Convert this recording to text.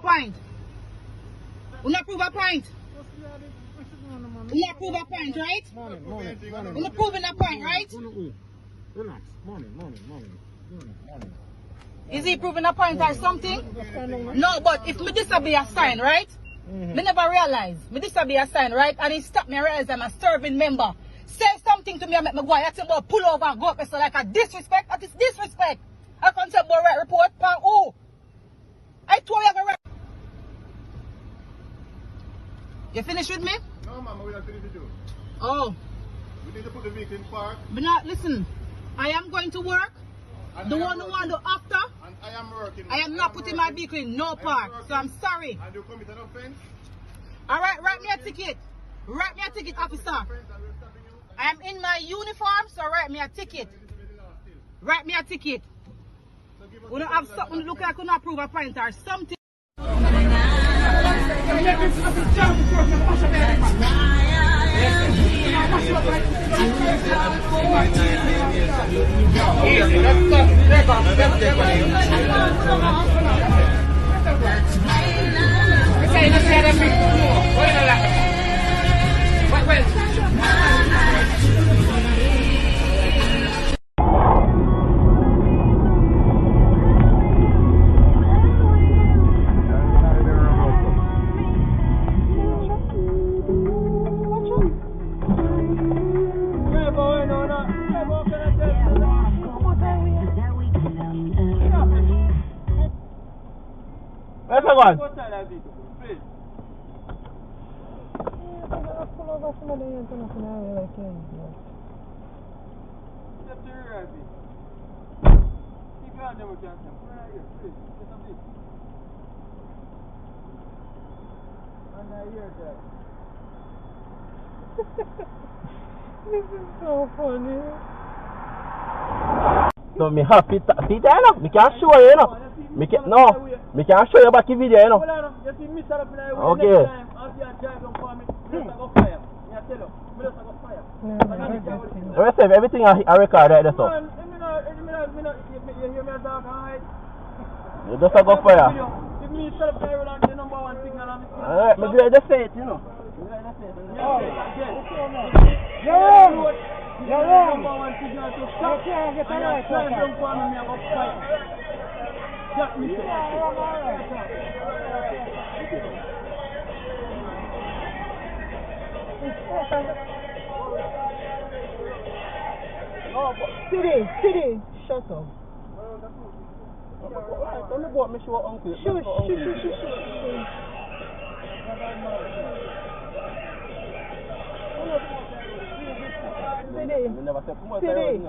point? We not prove a point. We not prove a point, right? We not proving a point, right? Relax. Money. Is he proving a point or something? No, but if me disobey a sign, right? Me never realize. Me disobey a sign, right? And he stopped me and realize I'm a serving member. Say something to me and make me go. I tell about pull over and go up so like a disrespect. That is disrespect. I can't say about right report. Oh. I told you I have a right. You finished with me? No, Mama, we are finished with you. Oh. We need to put the vehicle in park. But not listen. I am going to work. And The one who want to after. And I am working. I am not putting my vehicle in no park. So I'm sorry. And you commit an offense? Alright, write me a ticket. Write me a ticket, officer. I am in my uniform, so write me a ticket. Write me a ticket. We don't have something look like we not prove a point or something. Where's the one? This is so funny. So me have it there, no? Me can't show you, no? Me can't show you back in video, you know? Okay. Everything I record right there, so. You just go fire. Alright, me just say it, you know. You're wrong. You can't get a right for City, shut up. Let me go up, make sure uncle. Shush. City.